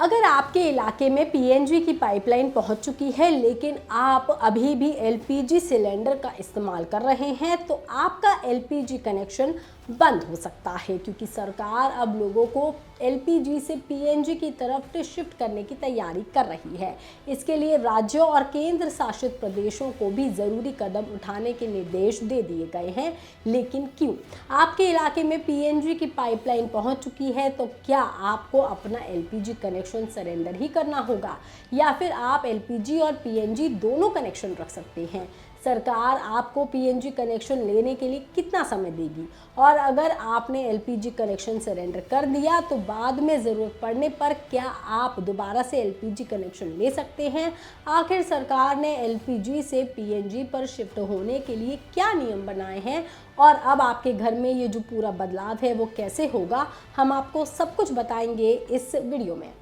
अगर आपके इलाके में पीएनजी की पाइपलाइन पहुंच चुकी है लेकिन आप अभी भी एलपीजी सिलेंडर का इस्तेमाल कर रहे हैं तो आपका एलपीजी कनेक्शन बंद हो सकता है, क्योंकि सरकार अब लोगों को एलपीजी से पीएनजी की तरफ शिफ्ट करने की तैयारी कर रही है। इसके लिए राज्यों और केंद्र शासित प्रदेशों को भी ज़रूरी कदम उठाने के निर्देश दे दिए गए हैं। लेकिन क्यों? आपके इलाके में पीएनजी की पाइपलाइन पहुंच चुकी है तो क्या आपको अपना एलपीजी कनेक्शन सरेंडर ही करना होगा या फिर आप एलपीजी और पीएनजी दोनों कनेक्शन रख सकते हैं? सरकार आपको पीएनजी कनेक्शन लेने के लिए कितना समय देगी, और अगर आपने एलपीजी कनेक्शन सरेंडर कर दिया तो बाद में ज़रूरत पड़ने पर क्या आप दोबारा से एलपीजी कनेक्शन ले सकते हैं? आखिर सरकार ने एलपीजी से पीएनजी पर शिफ्ट होने के लिए क्या नियम बनाए हैं और अब आपके घर में ये जो पूरा बदलाव है वो कैसे होगा, हम आपको सब कुछ बताएंगे इस वीडियो में।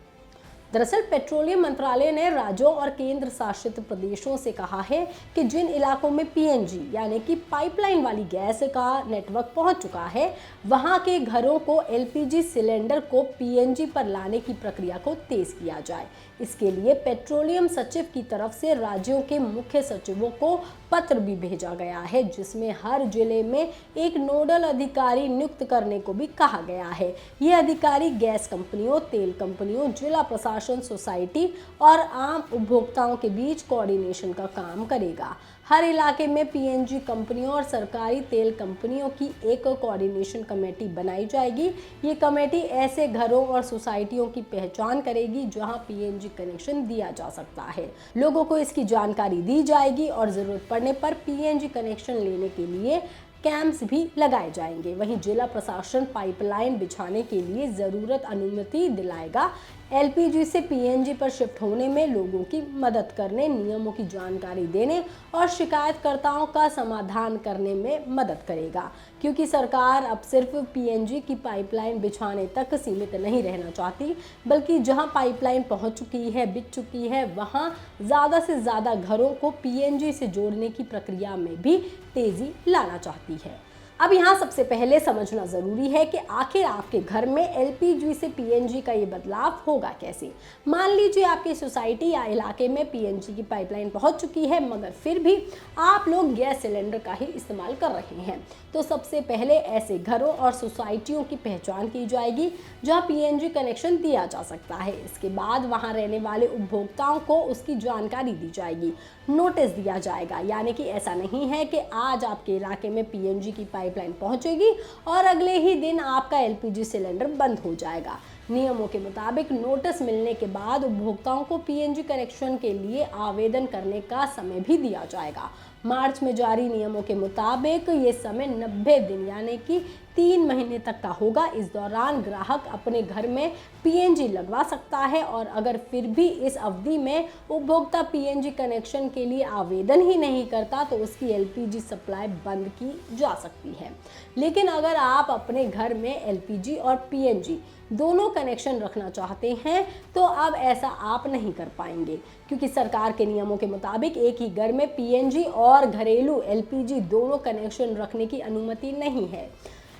दरअसल पेट्रोलियम मंत्रालय ने राज्यों और केंद्र शासित प्रदेशों से कहा है कि जिन इलाकों में पीएनजी यानी कि पाइपलाइन वाली गैस का नेटवर्क पहुंच चुका है वहां के घरों को एलपीजी सिलेंडर को पीएनजी पर लाने की प्रक्रिया को तेज किया जाए। इसके लिए पेट्रोलियम सचिव की तरफ से राज्यों के मुख्य सचिवों को पत्र भी भेजा गया है, जिसमें हर जिले में एक नोडल अधिकारी नियुक्त करने को भी कहा गया है। ये अधिकारी गैस कंपनियों, तेल कंपनियों, जिला प्रशासन, सोसाइटी और आम उपभोक्ताओं के बीच कोऑर्डिनेशन का काम करेगा। हर इलाके में पीएनजी कंपनियों और सरकारी तेल कंपनियों की एक कोऑर्डिनेशन कमेटी बनाई जाएगी। ये कमेटी ऐसे घरों और सोसाइटियों की पहचान करेगी जहां पीएनजी कनेक्शन दिया जा सकता है। लोगों को इसकी जानकारी दी जाएगी और ज़रूरत पड़ने पर पीएनजी कनेक्शन लेने के लिए कैंप्स भी लगाए जाएंगे। वहीं जिला प्रशासन पाइपलाइन बिछाने के लिए ज़रूरत अनुमति दिलाएगा। एलपीजी से पीएनजी पर शिफ्ट होने में लोगों की मदद करने, नियमों की जानकारी देने और शिकायतकर्ताओं का समाधान करने में मदद करेगा, क्योंकि सरकार अब सिर्फ पीएनजी की पाइपलाइन बिछाने तक सीमित नहीं रहना चाहती, बल्कि जहां पाइपलाइन पहुंच चुकी है, बिछ चुकी है, वहां ज़्यादा से ज़्यादा घरों को पीएनजी से जोड़ने की प्रक्रिया में भी तेज़ी लाना चाहती है। अब यहाँ सबसे पहले समझना ज़रूरी है कि आखिर आपके घर में एलपीजी से पीएनजी का ये बदलाव होगा कैसे। मान लीजिए आपकी सोसाइटी या इलाके में पीएनजी की पाइपलाइन पहुँच चुकी है मगर फिर भी आप लोग गैस सिलेंडर का ही इस्तेमाल कर रहे हैं, तो सबसे पहले ऐसे घरों और सोसाइटियों की पहचान की जाएगी जहाँ पीएनजी कनेक्शन दिया जा सकता है। इसके बाद वहाँ रहने वाले उपभोक्ताओं को उसकी जानकारी दी जाएगी, नोटिस दिया जाएगा। यानी कि ऐसा नहीं है कि आज आपके इलाके में पीएनजी की पाइपलाइन पहुंचेगी और अगले ही दिन आपका एलपीजी सिलेंडर बंद हो जाएगा। नियमों के मुताबिक नोटिस मिलने के बाद उपभोक्ताओं को पीएनजी कनेक्शन के लिए आवेदन करने का समय भी दिया जाएगा। मार्च में जारी नियमों के मुताबिक ये समय 90 दिन यानी कि 3 महीने तक का होगा। इस दौरान ग्राहक अपने घर में पीएनजी लगवा सकता है और अगर फिर भी इस अवधि में उपभोक्ता पीएनजी कनेक्शन के लिए आवेदन ही नहीं करता तो उसकी एलपीजी सप्लाई बंद की जा सकती है। लेकिन अगर आप अपने घर में एलपीजी और पीएनजी दोनों कनेक्शन रखना चाहते हैं तो अब ऐसा आप नहीं कर पाएंगे, क्योंकि सरकार के नियमों के मुताबिक एक ही घर में पीएनजी और घरेलू एलपीजी दोनों कनेक्शन रखने की अनुमति नहीं है।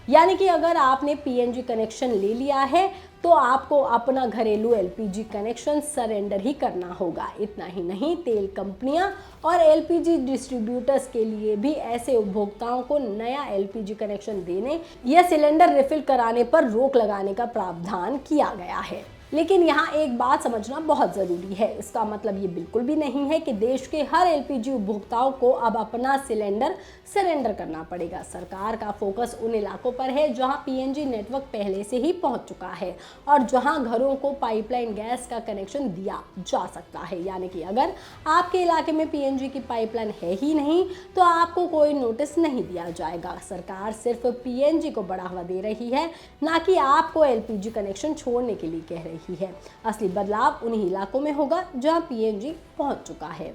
यानी कि अगर आपने पीएनजी कनेक्शन ले लिया है तो आपको अपना घरेलू एलपीजी कनेक्शन सरेंडर ही करना होगा। इतना ही नहीं, तेल कंपनियां और एलपीजी डिस्ट्रीब्यूटर्स के लिए भी ऐसे उपभोक्ताओं को नया एलपीजी कनेक्शन देने या सिलेंडर रिफिल कराने पर रोक लगाने का प्रावधान किया गया है। लेकिन यहाँ एक बात समझना बहुत ज़रूरी है। इसका मतलब ये बिल्कुल भी नहीं है कि देश के हर एलपीजी उपभोक्ताओं को अब अपना सिलेंडर सरेंडर करना पड़ेगा। सरकार का फोकस उन इलाकों पर है जहाँ पीएनजी नेटवर्क पहले से ही पहुँच चुका है और जहाँ घरों को पाइपलाइन गैस का कनेक्शन दिया जा सकता है। यानी कि अगर आपके इलाके में पीएनजी की पाइपलाइन है ही नहीं तो आपको कोई नोटिस नहीं दिया जाएगा। सरकार सिर्फ पीएनजी को बढ़ावा दे रही है, ना कि आपको एलपीजी कनेक्शन छोड़ने के लिए कह रही है। असली बदलाव उन्हीं इलाकों में होगा जहां पीएनजी पहुंच चुका है।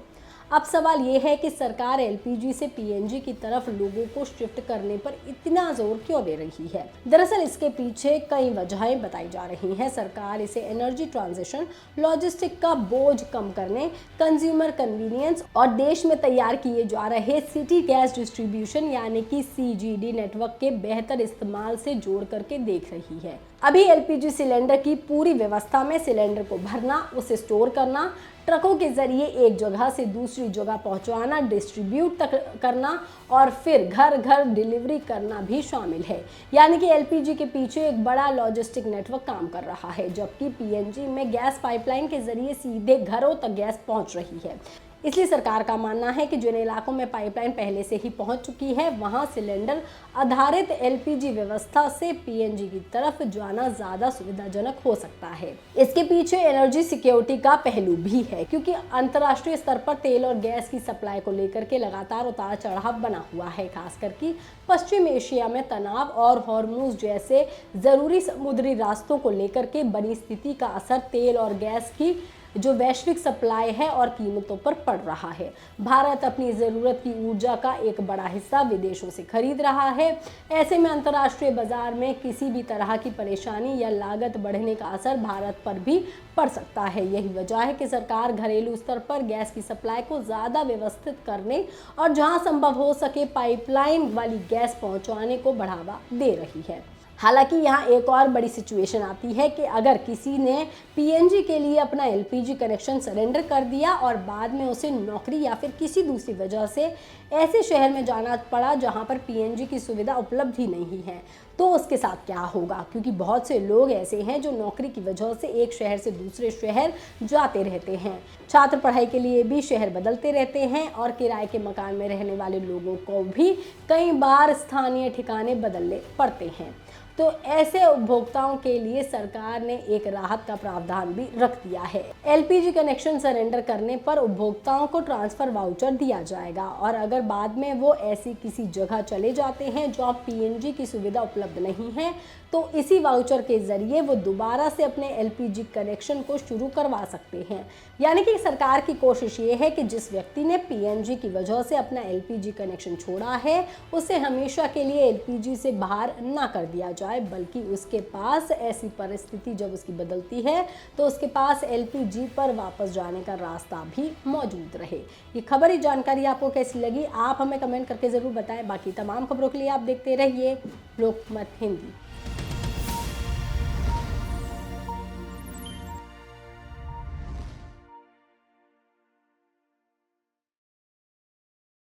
अब सवाल ये है कि सरकार एलपीजी से पीएनजी की तरफ लोगों को शिफ्ट करने पर इतना जोर क्यों दे रही है? दरअसल इसके पीछे कई वजहें बताई जा रही हैं। सरकार इसे एनर्जी ट्रांजिशन, लॉजिस्टिक का बोझ कम करने, कंज्यूमर कन्वीनियंस और देश में तैयार किए जा रहे सिटी गैस डिस्ट्रीब्यूशन यानी कि सीजीडी नेटवर्क के बेहतर इस्तेमाल से जोड़ करके देख रही है। अभी एलपीजी सिलेंडर की पूरी व्यवस्था में सिलेंडर को भरना, उसे स्टोर करना, ट्रकों के जरिए एक जगह से दूसरी जगह पहुंचवाना, डिस्ट्रीब्यूट तक करना और फिर घर घर डिलीवरी करना भी शामिल है। यानी कि एलपीजी के पीछे एक बड़ा लॉजिस्टिक नेटवर्क काम कर रहा है, जबकि पीएनजी में गैस पाइपलाइन के जरिए सीधे घरों तक गैस पहुंच रही है। इसलिए सरकार का मानना है कि जिन इलाकों में पाइपलाइन पहले से ही पहुंच चुकी है, वहां सिलेंडर आधारित एलपीजी व्यवस्था से पीएनजी की तरफ जाना ज़्यादा सुविधाजनक हो सकता है। इसके पीछे एनर्जी सिक्योरिटी का पहलू भी है, क्योंकि अंतर्राष्ट्रीय स्तर पर तेल और गैस की सप्लाई को लेकर के लगातार उतार चढ़ाव बना हुआ है। खासकर कि पश्चिम एशिया में तनाव और हॉर्मुज जैसे ज़रूरी समुद्री रास्तों को लेकर के बनी स्थिति का असर तेल और गैस की जो वैश्विक सप्लाई है और कीमतों पर पड़ रहा है। भारत अपनी ज़रूरत की ऊर्जा का एक बड़ा हिस्सा विदेशों से खरीद रहा है। ऐसे में अंतर्राष्ट्रीय बाजार में किसी भी तरह की परेशानी या लागत बढ़ने का असर भारत पर भी पड़ सकता है। यही वजह है कि सरकार घरेलू स्तर पर गैस की सप्लाई को ज़्यादा व्यवस्थित करने और जहां संभव हो सके पाइपलाइन वाली गैस पहुंचाने को बढ़ावा दे रही है। हालांकि यहाँ एक और बड़ी सिचुएशन आती है कि अगर किसी ने पीएनजी के लिए अपना एलपीजी कनेक्शन सरेंडर कर दिया और बाद में उसे नौकरी या फिर किसी दूसरी वजह से ऐसे शहर में जाना पड़ा जहाँ पर पीएनजी की सुविधा उपलब्ध ही नहीं है, तो उसके साथ क्या होगा? क्योंकि बहुत से लोग ऐसे हैं जो नौकरी की वजह से एक शहर से दूसरे शहर जाते रहते हैं, छात्र पढ़ाई के लिए भी शहर बदलते रहते हैं और किराए के मकान में रहने वाले लोगों को भी कई बार स्थानीय ठिकाने बदलने पड़ते हैं। तो ऐसे उपभोक्ताओं के लिए सरकार ने एक राहत का प्रावधान भी रख दिया है। एलपीजी कनेक्शन सरेंडर करने पर उपभोक्ताओं को ट्रांसफर वाउचर दिया जाएगा और अगर बाद में वो ऐसी किसी जगह चले जाते हैं जहाँ पीएनजी की सुविधा उपलब्ध नहीं है, तो इसी वाउचर के जरिए वो दोबारा से अपने एलपीजी कनेक्शन को शुरू करवा सकते हैं। यानी कि सरकार की कोशिश ये है कि जिस व्यक्ति ने पीएनजी की वजह से अपना एलपीजी कनेक्शन छोड़ा है, उसे हमेशा के लिए एलपीजी से बाहर ना कर दिया जाए, बल्कि उसके पास ऐसी परिस्थिति जब उसकी बदलती है तो उसके पास एलपीजी पर वापस जाने का रास्ता भी मौजूद रहे। ये खबर, ये जानकारी आपको कैसी लगी, आप हमें कमेंट करके ज़रूर बताएं। बाकी तमाम खबरों के लिए आप देखते रहिए लोकमत हिंदी।